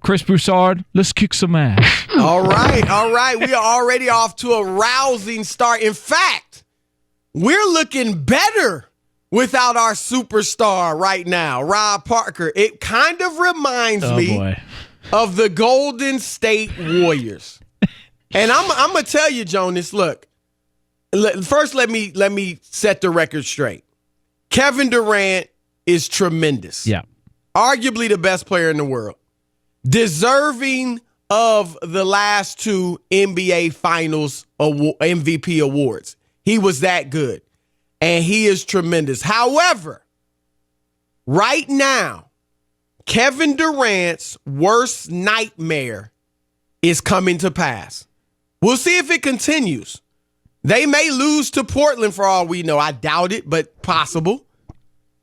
Chris Broussard, let's kick some ass. All right. We are already off to a rousing start. In fact, we're looking better without our superstar right now, Rob Parker. It kind of reminds me of the Golden State Warriors. And I'm going to tell you, Jonas, look, first let me set the record straight. Kevin Durant is tremendous. Yeah. Arguably the best player in the world. Deserving of the last two NBA Finals MVP awards. He was that good. And he is tremendous. However, right now, Kevin Durant's worst nightmare is coming to pass. We'll see if it continues. They may lose to Portland for all we know. I doubt it, but possible.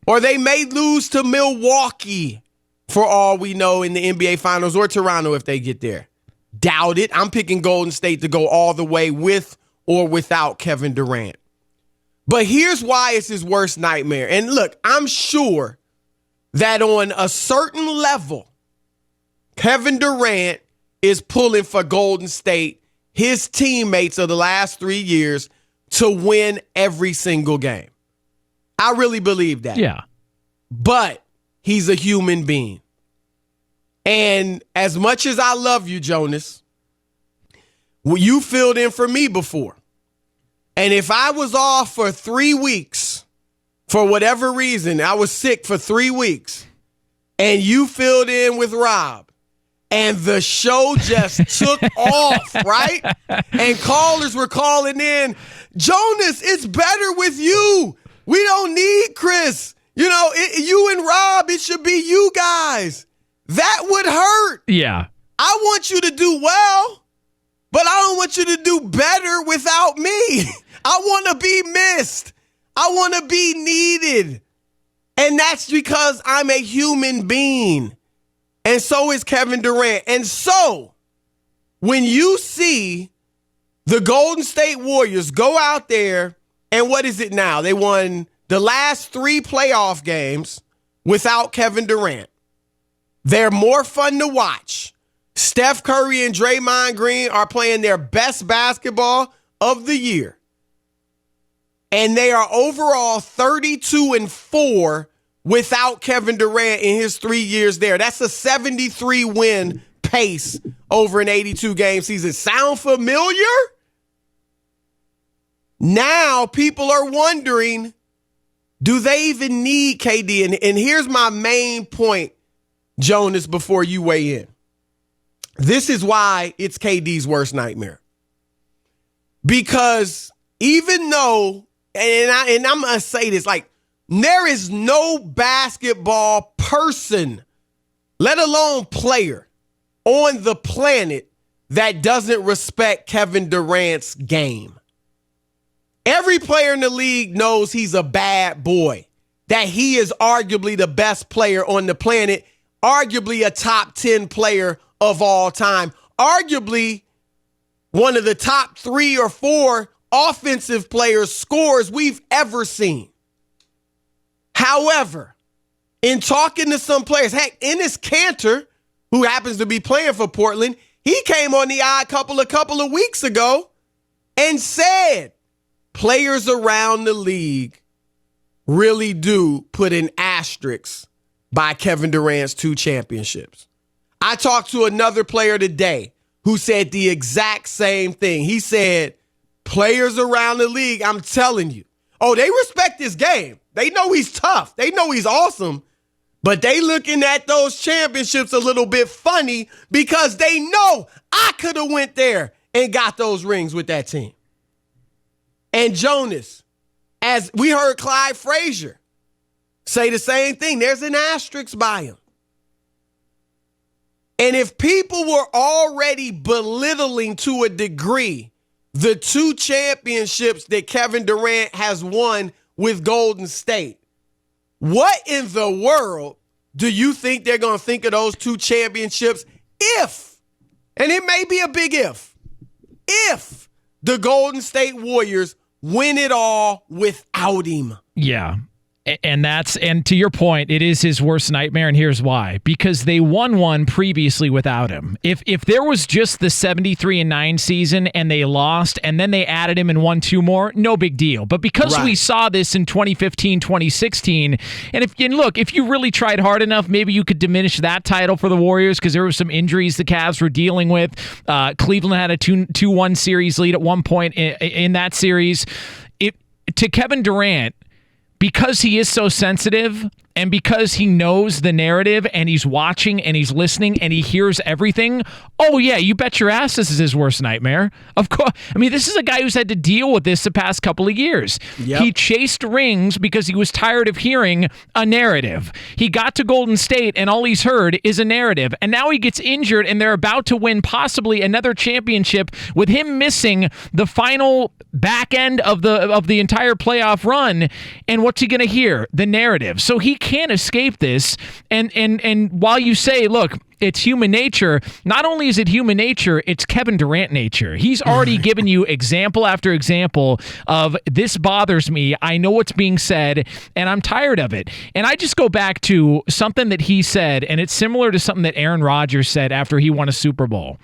Or they may lose to Milwaukee for all we know in the NBA Finals, or Toronto if they get there. Doubt it. I'm picking Golden State to go all the way with or without Kevin Durant. But here's why it's his worst nightmare. And look, I'm sure that on a certain level, Kevin Durant is pulling for Golden State, his teammates of the last 3 years, to win every single game. I really believe that. Yeah. But he's a human being. And as much as I love you, Jonas, you filled in for me before. And if I was off for 3 weeks, for whatever reason, I was sick for 3 weeks, and you filled in with Rob, and the show just took off, right? And callers were calling in, Jonas, it's better with you. We don't need Chris. You know, you and Rob, it should be you guys. That would hurt. Yeah. I want you to do well, but I don't want you to do better without me. I want to be missed. I want to be needed. And that's because I'm a human being. And so is Kevin Durant. And so when you see the Golden State Warriors go out there, and what is it now? They won the last 3 playoff games without Kevin Durant. They're more fun to watch. Steph Curry and Draymond Green are playing their best basketball of the year. And they are overall 32-4 without Kevin Durant in his 3 years there. That's a 73-win pace over an 82-game season. Sound familiar? Now people are wondering, do they even need KD? And here's my main point, Jonas, before you weigh in. This is why it's KD's worst nightmare. Because even though, and I'm going to say this, like, there is no basketball person, let alone player, on the planet that doesn't respect Kevin Durant's game. Every player in the league knows he's a bad boy, that he is arguably the best player on the planet, arguably a top 10 player of all time, arguably one of the top 3 or 4 offensive players, scorers we've ever seen. However, in talking to some players, heck, Enes Kanter, who happens to be playing for Portland, he came on the Odd Couple a couple of weeks ago and said players around the league really do put an asterisk by Kevin Durant's 2 championships. I talked to another player today who said the exact same thing. He said, players around the league, I'm telling you, they respect his game. They know he's tough. They know he's awesome. But they looking at those championships a little bit funny because they know I could have went there and got those rings with that team. And Jonas, as we heard Clyde Frazier say the same thing, there's an asterisk by him. And if people were already belittling to a degree the 2 championships that Kevin Durant has won with Golden State, what in the world do you think they're going to think of those 2 championships if, and it may be a big if the Golden State Warriors win it all without him? Yeah. And to your point, it is his worst nightmare, and here's why. Because they won one previously without him. If there was just the 73-9 season and they lost, and then they added him and won two more, no big deal. But because we saw this in 2015, 2016, and look, if you really tried hard enough, maybe you could diminish that title for the Warriors because there were some injuries the Cavs were dealing with. Cleveland had a 2-1 series lead at one point in that series. To Kevin Durant, because he is so sensitive and because he knows the narrative and he's watching and he's listening and he hears everything, oh yeah, you bet your ass this is his worst nightmare. Of course. I mean, this is a guy who's had to deal with this the past couple of years. Yep. He chased rings because he was tired of hearing a narrative. He got to Golden State and all he's heard is a narrative. And now he gets injured and they're about to win possibly another championship with him missing the final back end of the entire playoff run. And what's he going to hear? The narrative. So he can't escape this. And while you say, look, it's human nature, not only is it human nature, it's Kevin Durant nature. He's already given you example after example of this bothers me. I know what's being said, and I'm tired of it. And I just go back to something that he said, and it's similar to something that Aaron Rodgers said after he won a Super Bowl.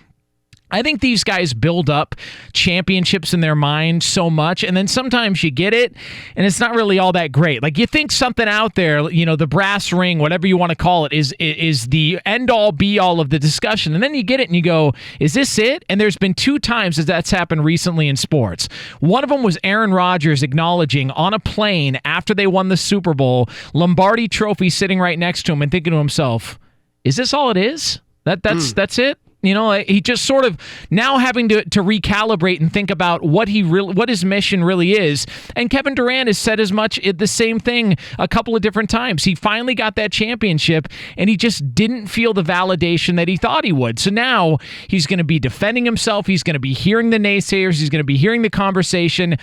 I think these guys build up championships in their mind so much, and then sometimes you get it, and it's not really all that great. Like, you think something out there, the brass ring, whatever you want to call it, is the end-all, be-all of the discussion, and then you get it and you go, is this it? And there's been two times that that's happened recently in sports. One of them was Aaron Rodgers acknowledging on a plane after they won the Super Bowl, Lombardi Trophy sitting right next to him and thinking to himself, is this all it is? That's it? He just sort of now having to recalibrate and think about what his mission really is. And Kevin Durant has said as much the same thing a couple of different times. He finally got that championship, and he just didn't feel the validation that he thought he would. So now he's going to be defending himself. He's going to be hearing the naysayers. He's going to be hearing the conversation.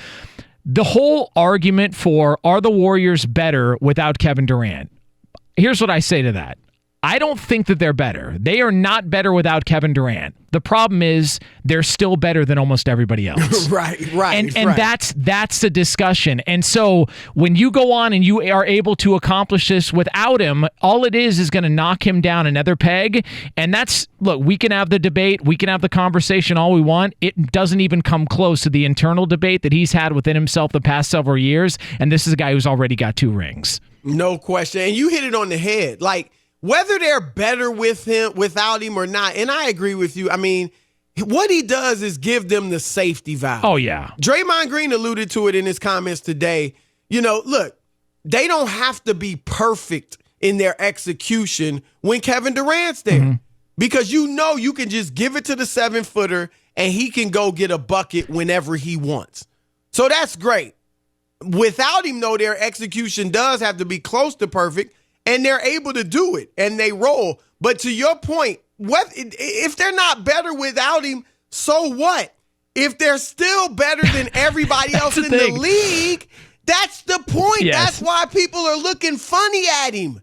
The whole argument for, are the Warriors better without Kevin Durant? Here's what I say to that. I don't think that they're better. They are not better without Kevin Durant. The problem is they're still better than almost everybody else. Right. And that's the discussion. And so when you go on and you are able to accomplish this without him, all it is going to knock him down another peg. And look, we can have the debate, we can have the conversation all we want. It doesn't even come close to the internal debate that he's had within himself the past several years. And this is a guy who's already got 2 rings. No question. And you hit it on the head. Like, whether they're better without him or not, and I agree with you. I mean, what he does is give them the safety valve. Oh, yeah. Draymond Green alluded to it in his comments today. Look, they don't have to be perfect in their execution when Kevin Durant's there. Mm-hmm. Because you can just give it to the 7-footer and he can go get a bucket whenever he wants. So that's great. Without him, though, their execution does have to be close to perfect. And they're able to do it, and they roll. But to your point, if they're not better without him, so what? If they're still better than everybody else in the league, that's the point. Yes. That's why people are looking funny at him.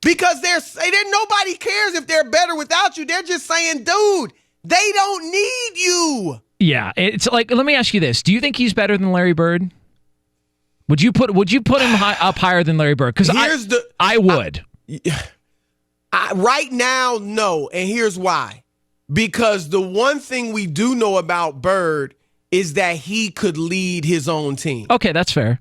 Because nobody cares if they're better without you. They're just saying, dude, they don't need you. Yeah, it's like, let me ask you this. Do you think he's better than Larry Bird? Would you put him up higher than Larry Bird? Because I would. Right now, no, and here's why. Because the one thing we do know about Bird is that he could lead his own team. Okay, that's fair.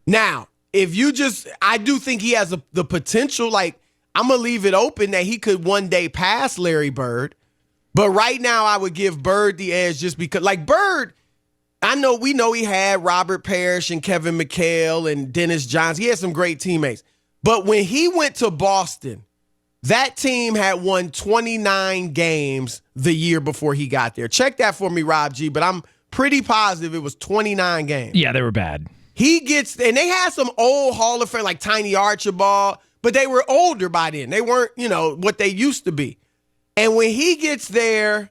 Now, I do think he has the potential. Like, I'm gonna leave it open that he could one day pass Larry Bird, but right now I would give Bird the edge just because, like, Bird. We know he had Robert Parrish and Kevin McHale and Dennis Johnson. He had some great teammates. But when he went to Boston, that team had won 29 games the year before he got there. Check that for me, Rob G, but I'm pretty positive it was 29 games. Yeah, they were bad. And they had some old Hall of Fame like Tiny Archibald, but they were older by then. They weren't, what they used to be. And when he gets there,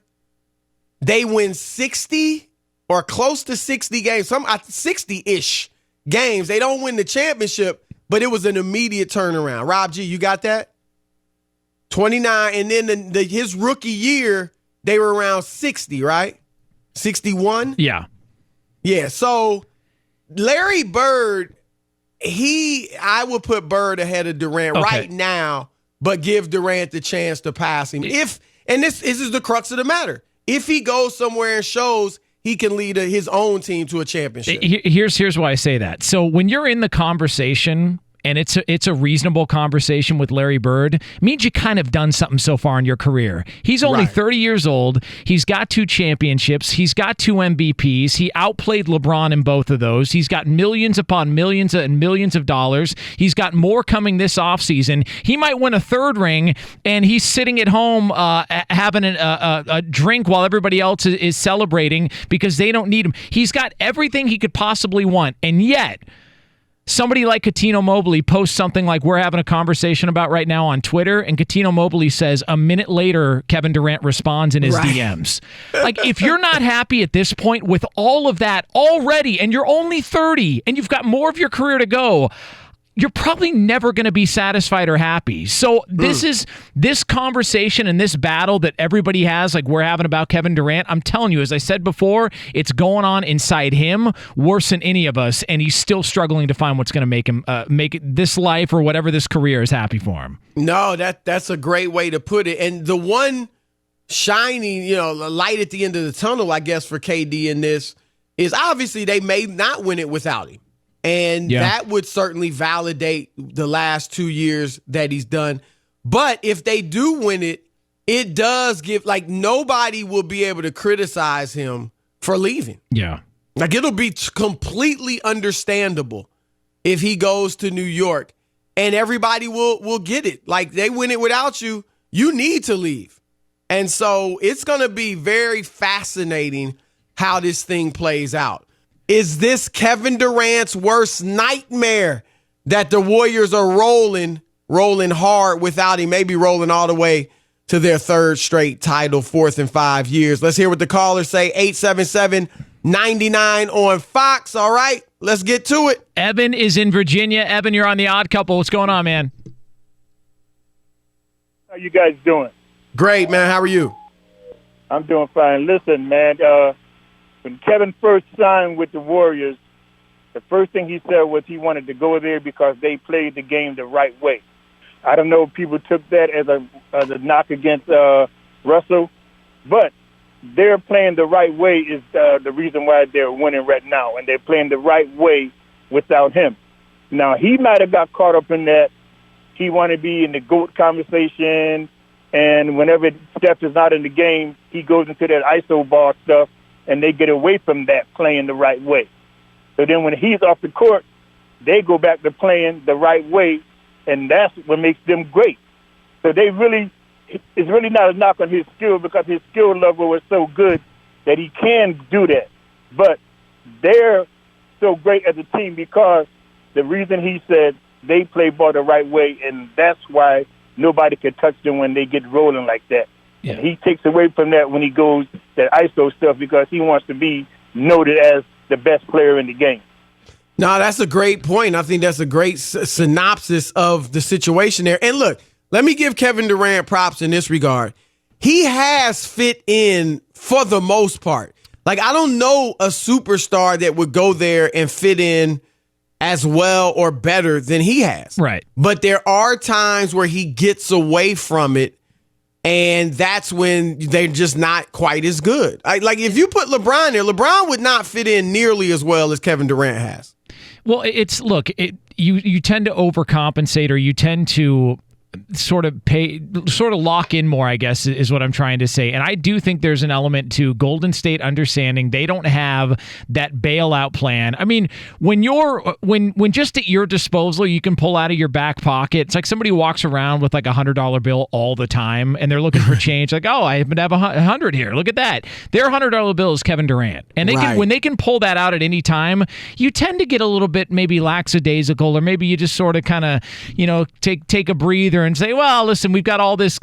they win 60 or close to 60 games, 60-ish games. They don't win the championship, but it was an immediate turnaround. Rob G, you got that? 29, and then his rookie year, they were around 60, right? 61? Yeah. Yeah, so Larry Bird, I would put Bird ahead of Durant right now, but give Durant the chance to pass him. And this is the crux of the matter. If he goes somewhere and shows he can lead his own team to a championship. Here's why I say that. So when you're in the conversation, and it's a reasonable conversation with Larry Bird, it means you kind of done something so far in your career. He's only 30 years old. He's got 2 championships. He's got 2 MVPs. He outplayed LeBron in both of those. He's got millions upon millions and millions of dollars. He's got more coming this offseason. He might win a 3rd ring, and he's sitting at home having a drink while everybody else is celebrating because they don't need him. He's got everything he could possibly want, and yet somebody like Cuttino Mobley posts something like we're having a conversation about right now on Twitter, and Cuttino Mobley says a minute later Kevin Durant responds in his DMs. Like, if you're not happy at this point with all of that already, and you're only 30 and you've got more of your career to go, you're probably never going to be satisfied or happy. So this conversation and this battle that everybody has, like we're having about Kevin Durant, I'm telling you, as I said before, it's going on inside him worse than any of us, and he's still struggling to find what's going to make him make this life or whatever this career is happy for him. No, that's a great way to put it. And the one shining, light at the end of the tunnel, I guess, for KD in this is obviously they may not win it without him. And that would certainly validate the last 2 years that he's done. But if they do win it, it does give, like, nobody will be able to criticize him for leaving. Yeah. Like, it'll be completely understandable if he goes to New York, and everybody will get it. Like, they win it without you, you need to leave. And so it's going to be very fascinating how this thing plays out. Is this Kevin Durant's worst nightmare that the Warriors are rolling hard without him, maybe rolling all the way to their 3rd straight title, 4th in 5 years? Let's hear what the callers say. 877-99 on Fox. All right, let's get to it. Evan is in Virginia. Evan, you're on The Odd Couple. What's going on, man? How you guys doing? Great, man. How are you? I'm doing fine. Listen, man, when Kevin first signed with the Warriors, the first thing he said was he wanted to go there because they played the game the right way. I don't know if people took that as a knock against Russell, but they're playing the right way is the reason why they're winning right now, and they're playing the right way without him. Now, he might have got caught up in that. He wanted to be in the GOAT conversation, and whenever Steph is not in the game, he goes into that ISO ball stuff, and they get away from that playing the right way. So then when he's off the court, they go back to playing the right way, and that's what makes them great. So it's really not a knock on his skill because his skill level is so good that he can do that. But they're so great as a team because the reason he said they play ball the right way, and that's why nobody can touch them when they get rolling like that. Yeah. And he takes away from that when he goes that ISO stuff because he wants to be noted as the best player in the game. No, that's a great point. I think that's a great synopsis of the situation there. And look, let me give Kevin Durant props in this regard. He has fit in for the most part. Like, I don't know a superstar that would go there and fit in as well or better than he has. Right. But there are times where he gets away from it, and that's when they're just not quite as good. Like, if you put LeBron there, LeBron would not fit in nearly as well as Kevin Durant has. Well, you tend to overcompensate, or you tend to sort of lock in more, I guess, is what I'm trying to say. And I do think there's an element to Golden State understanding they don't have that bailout plan. I mean, when just at your disposal, you can pull out of your back pocket. It's like somebody walks around with like $100 bill all the time and they're looking for change. Like, oh, I happen to have 100 here. Look at that. Their $100 bill is Kevin Durant. And when they can pull that out at any time, you tend to get a little bit maybe lackadaisical, or maybe you just sort of kind of, take a breather and say, well, listen, we've got all this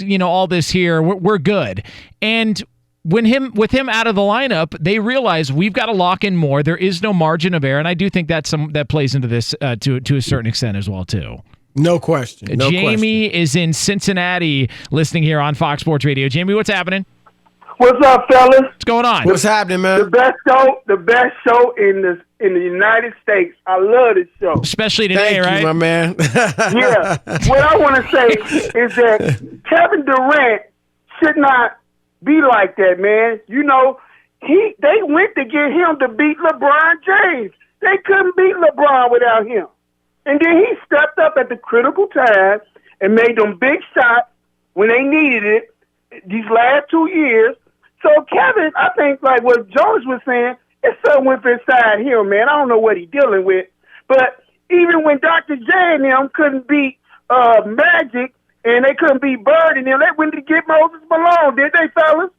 here. We're good. And with him out of the lineup, they realize we've got to lock in more. There is no margin of error, and I do think that plays into this to a certain extent as well too. No question. Jamie is in Cincinnati, listening here on Fox Sports Radio. Jamie, what's happening? What's up, fellas? What's going on? What's happening, man? The best show in in the United States. I love this show. Especially today, Thank right? you, my man. Yeah. What I want to say is that Kevin Durant should not be like that, man. You know, they went to get him to beat LeBron James. They couldn't beat LeBron without him. And then he stepped up at the critical time and made them big shots when they needed it these last 2 years. So Kevin, I think like what Jonas was saying, it's something went inside him, man. I don't know what he's dealing with. But even when Dr. J and them couldn't beat Magic and they couldn't beat Bird and them, they went to get Moses Malone, did they, fellas?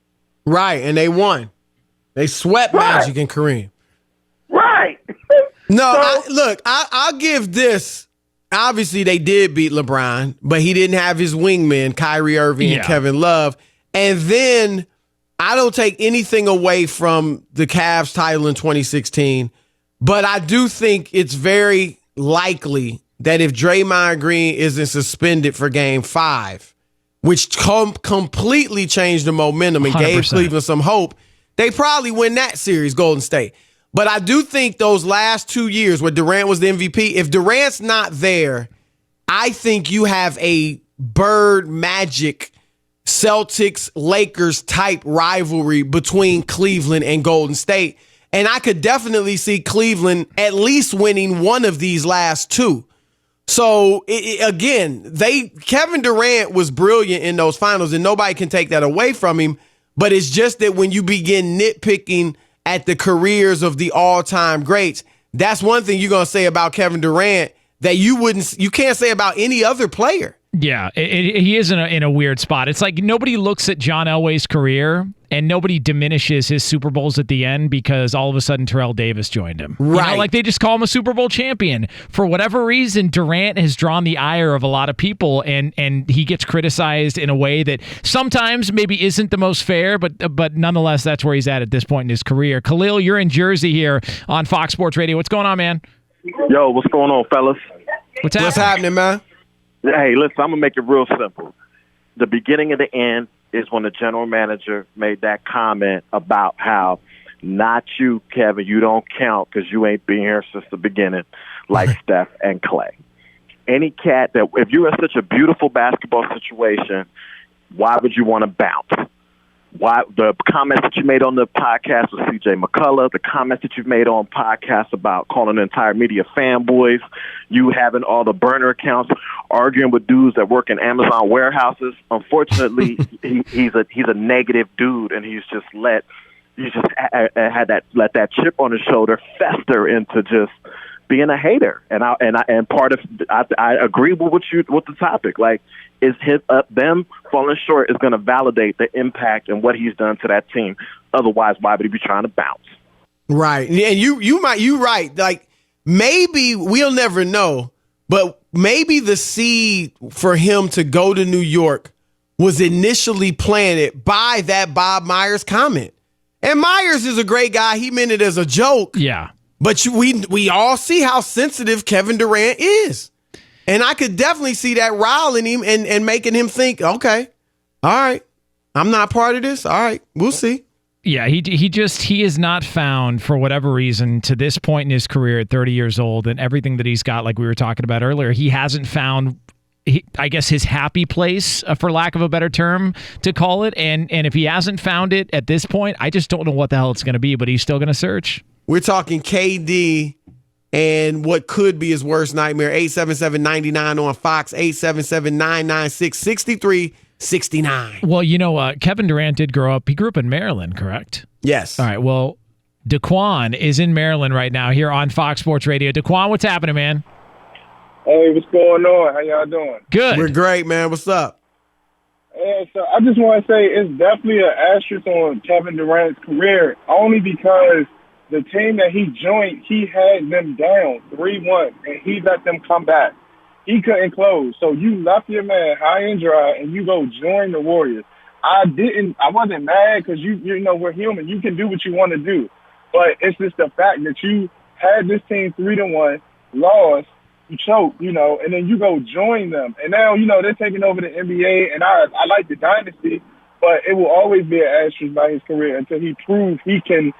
Right, and they won. They swept Magic and Kareem. Right. No, I'll give this. Obviously, they did beat LeBron, but he didn't have his wingmen, Kyrie Irving and Kevin Love. And then I don't take anything away from the Cavs title in 2016, but I do think it's very likely that if Draymond Green isn't suspended for Game 5, which completely changed the momentum and 100%. Gave Cleveland some hope, they probably win that series, Golden State. But I do think those last 2 years where Durant was the MVP, if Durant's not there, I think you have a Bird Magic Celtics Lakers type rivalry between Cleveland and Golden State. And I could definitely see Cleveland at least winning one of these last two. So again, Kevin Durant was brilliant in those finals and nobody can take that away from him. But it's just that when you begin nitpicking at the careers of the all-time greats, that's one thing you're going to say about Kevin Durant that you can't say about any other player. Yeah, he is in a weird spot. It's like nobody looks at John Elway's career and nobody diminishes his Super Bowls at the end because all of a sudden Terrell Davis joined him. Right. You know, like they just call him a Super Bowl champion. For whatever reason, Durant has drawn the ire of a lot of people and he gets criticized in a way that sometimes maybe isn't the most fair, but nonetheless, that's where he's at this point in his career. Khalil, you're in Jersey here on Fox Sports Radio. What's going on, man? Yo, what's going on, fellas? What's happening, man? Hey, listen, I'm going to make it real simple. The beginning of the end is when the general manager made that comment about how, not you, Kevin, you don't count because you ain't been here since the beginning, like Steph and Clay. Any cat that, if you're in such a beautiful basketball situation, why would you want to bounce? Why the comments that you made on the podcast with C.J. McCullough, the comments that you've made on podcasts about calling the entire media fanboys, you having all the burner accounts, arguing with dudes that work in Amazon warehouses. Unfortunately, he's a negative dude, and he's just let that chip on his shoulder fester into just being a hater. And part of I agree with the topic. Like, is them falling short is going to validate the impact and what he's done to that team. Otherwise, why would he be trying to bounce? Right. And you right. Like, maybe we'll never know, but maybe the seed for him to go to New York was initially planted by that Bob Myers comment. And Myers is a great guy. He meant it as a joke. Yeah. But we all see how sensitive Kevin Durant is. And I could definitely see that riling him and making him think, okay, all right, I'm not part of this. All right, we'll see. Yeah, he is not found, for whatever reason, to this point in his career at 30 years old and everything that he's got, like we were talking about earlier, he hasn't found, I guess, his happy place, for lack of a better term to call it. And if he hasn't found it at this point, I just don't know what the hell it's going to be, but he's still going to search. We're talking KD and what could be his worst nightmare. 877-99 on Fox, 877-996-6369. Well, you know, Kevin Durant he grew up in Maryland, correct? Yes. All right, well, Daquan is in Maryland right now here on Fox Sports Radio. Daquan, what's happening, man? Hey, what's going on? How y'all doing? Good. We're great, man. What's up? Yeah, so I just want to say it's definitely an asterisk on Kevin Durant's career, only because the team that he joined, he had them down 3-1, and he let them come back. He couldn't close. So you left your man high and dry, and you go join the Warriors. I wasn't mad because, you know, we're human. You can do what you want to do. But it's just the fact that you had this team 3-1, lost, you choked, you know, and then you go join them. And now, you know, they're taking over the NBA, and I like the dynasty, but it will always be an asterisk by his career until he proves he can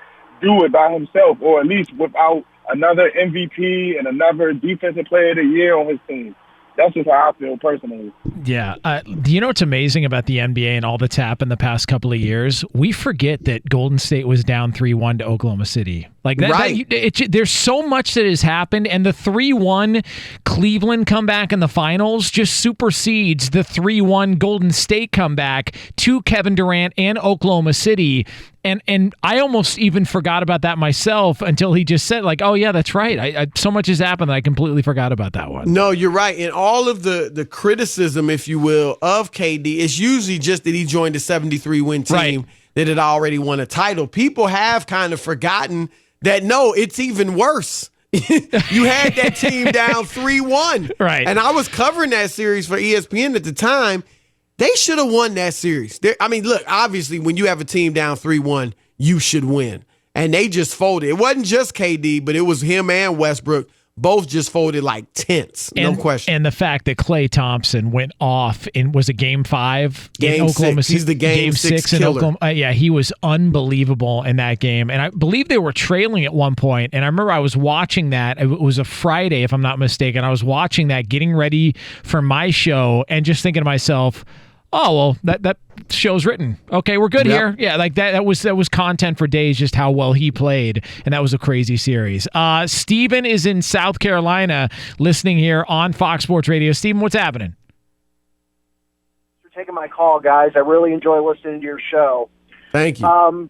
do it by himself, or at least without another MVP and another Defensive Player of the Year on his team. That's just how I feel personally. Yeah. Do you know what's amazing about the NBA and all that's happened the past couple of years? We forget that Golden State was down 3-1 to Oklahoma City. Like that, right. There's so much that has happened, and the 3-1 Cleveland comeback in the finals just supersedes the 3-1 Golden State comeback to Kevin Durant and Oklahoma City. And I almost even forgot about that myself until he just said, like, oh, yeah, that's right. I so much has happened that I completely forgot about that one. No, you're right. And all of the criticism, if you will, of KD is usually just that he joined a 73-win team Right. that had already won a title. People have kind of forgotten that, no, it's even worse. You had that team down 3-1. Right. And I was covering that series for ESPN at the time. They should have won that series. I mean, look, obviously, when you have a team down 3-1, you should win. And they just folded. It wasn't just KD, but it was him and Westbrook. Both just folded like tents. No question. And the fact that Klay Thompson went off in was a Game 5 in Oklahoma City. He's the Game 6 in killer. Oklahoma. Yeah, he was unbelievable in that game. And I believe they were trailing at one point. And I remember I was watching that. It was a Friday, if I'm not mistaken. I was watching that, getting ready for my show, and just thinking to myself, oh, well, that show's written. Okay, we're good here. Yeah, like that was content for days, just how well he played, and that was a crazy series. Steven is in South Carolina listening here on Fox Sports Radio. Steven, what's happening? Thanks for taking my call, guys. I really enjoy listening to your show. Thank you.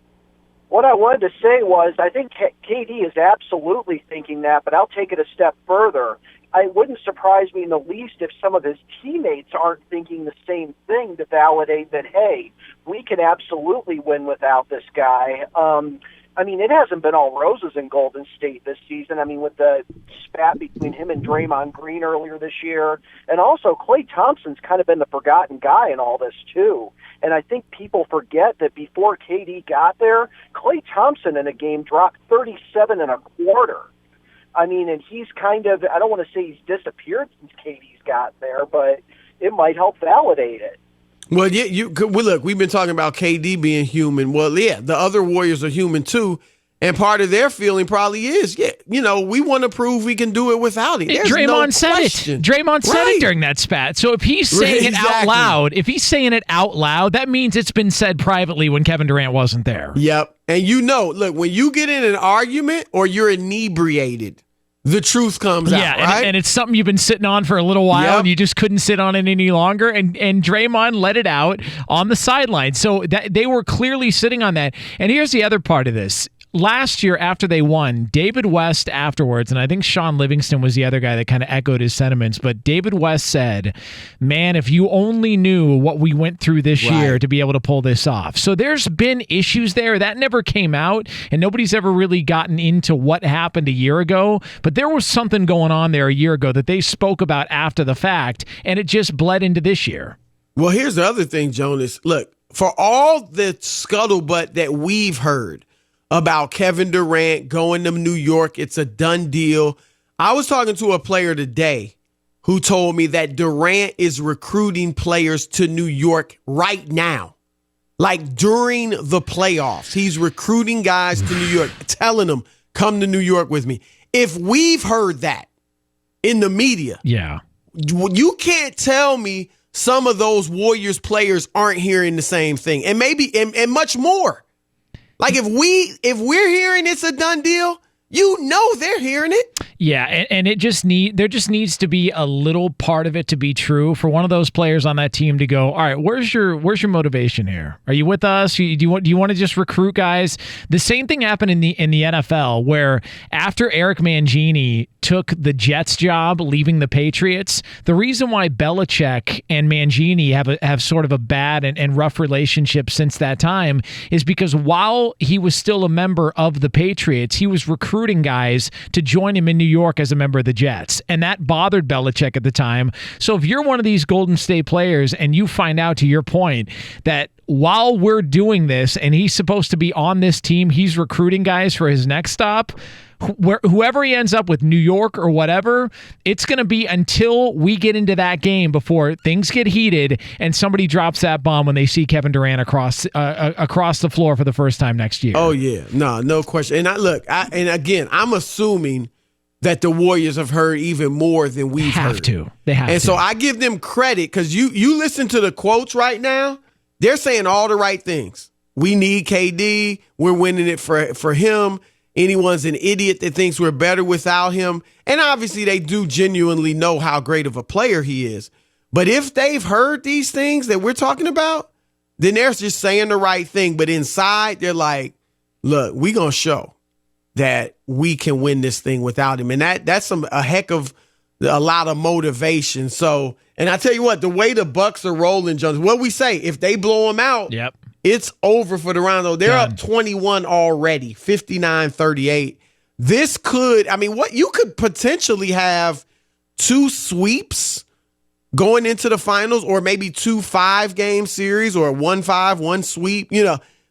What I wanted to say was I think KD is absolutely thinking that, but I'll take it a step further. It wouldn't surprise me in the least if some of his teammates aren't thinking the same thing to validate that, hey, we can absolutely win without this guy. I mean, it hasn't been all roses in Golden State this season. I mean, with the spat between him and Draymond Green earlier this year, and also Klay Thompson's kind of been the forgotten guy in all this, too. And I think people forget that before KD got there, Klay Thompson in a game dropped 37 and a quarter. I mean, and he's kind of, I don't want to say he's disappeared since KD's got there, but it might help validate it. Well, yeah, look, we've been talking about KD being human. Well, yeah, the other Warriors are human too. And part of their feeling probably is, we want to prove we can do it without him. Draymond said it. Draymond said it during that spat. So if he's saying it out loud, that means it's been said privately when Kevin Durant wasn't there. Yep. And look, when you get in an argument or you're inebriated, the truth comes out, right? And it's something you've been sitting on for a little while, and you just couldn't sit on it any longer. And Draymond let it out on the sideline. So they were clearly sitting on that. And here's the other part of this. Last year, after they won, David West afterwards, and I think Sean Livingston was the other guy that kind of echoed his sentiments, but David West said, man, if you only knew what we went through this year to be able to pull this off. So there's been issues there. That never came out, and nobody's ever really gotten into what happened a year ago, but there was something going on there a year ago that they spoke about after the fact, and it just bled into this year. Well, here's the other thing, Jonas. Look, for all the scuttlebutt that we've heard about Kevin Durant going to New York, it's a done deal. I was talking to a player today who told me that Durant is recruiting players to New York right now. Like during the playoffs, he's recruiting guys to New York, telling them, come to New York with me. If we've heard that in the media, you can't tell me some of those Warriors players aren't hearing the same thing, and maybe and much more. Like if we're hearing it's a done deal, they're hearing it. Yeah, and there just needs to be a little part of it to be true for one of those players on that team to go, all right, where's your motivation here? Are you with us? Do you want to just recruit guys? The same thing happened in the NFL where after Eric Mangini took the Jets job, leaving the Patriots, the reason why Belichick and Mangini have sort of a bad and rough relationship since that time is because while he was still a member of the Patriots, he was recruiting guys to join him in New York as a member of the Jets. And that bothered Belichick at the time. So if you're one of these Golden State players and you find out, to your point, that while we're doing this and he's supposed to be on this team, he's recruiting guys for his next stop. Whoever he ends up with, New York or whatever, it's going to be until we get into that game before things get heated and somebody drops that bomb when they see Kevin Durant across the floor for the first time next year. Oh yeah, no question. And I'm assuming that the Warriors have heard even more than we've heard. They have to. And so I give them credit because you listen to the quotes right now. They're saying all the right things. We need KD. We're winning it for him. Anyone's an idiot that thinks we're better without him. And obviously they do genuinely know how great of a player he is. But if they've heard these things that we're talking about, then they're just saying the right thing. But inside, they're like, look, we're going to show that we can win this thing without him. And that's a lot of motivation. So, and I tell you what, the way the Bucks are rolling, Jones, what we say, if they blow him out, yep, it's over for the Rondo. They're up 21 already, 59-38. This could, you could potentially have 2 sweeps going into the finals, or maybe 2 5-game series, or 1-5, 1 sweep.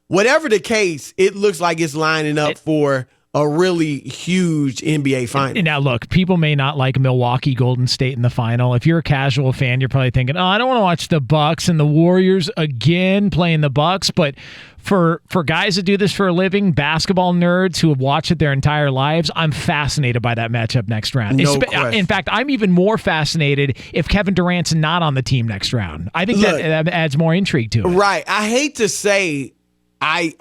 Whatever the case, it looks like it's lining up for a really huge NBA final. Now, look, people may not like Milwaukee Golden State in the final. If you're a casual fan, you're probably thinking, I don't want to watch the Bucks and the Warriors again playing the Bucks. But for guys that do this for a living, basketball nerds who have watched it their entire lives, I'm fascinated by that matchup next round. No question. In fact, I'm even more fascinated if Kevin Durant's not on the team next round. I think that adds more intrigue to it. Right. I hate to say I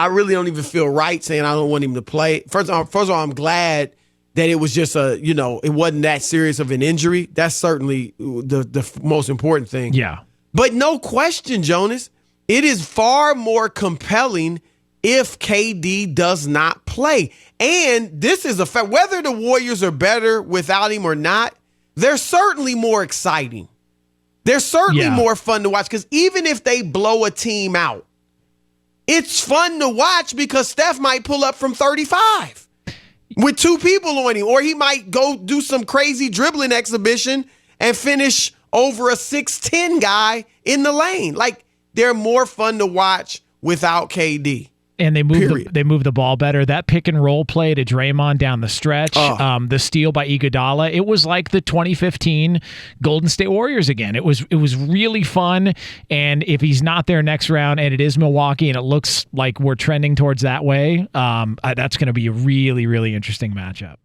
really don't even feel right saying I don't want him to play. First of all, I'm glad that it was just it wasn't that serious of an injury. That's certainly the most important thing. Yeah. But no question, Jonas, it is far more compelling if KD does not play. And this is a fact. Whether the Warriors are better without him or not, they're certainly more exciting. They're certainly more fun to watch, because even if they blow a team out, it's fun to watch because Steph might pull up from 35 with 2 people on him, or he might go do some crazy dribbling exhibition and finish over a 6'10" guy in the lane. Like, they're more fun to watch without KD. And they move the ball better. That pick and roll play to Draymond down the stretch, the steal by Iguodala, it was like the 2015 Golden State Warriors again. It was really fun. And if he's not there next round, and it is Milwaukee, and it looks like we're trending towards that way, that's going to be a really, really interesting matchup.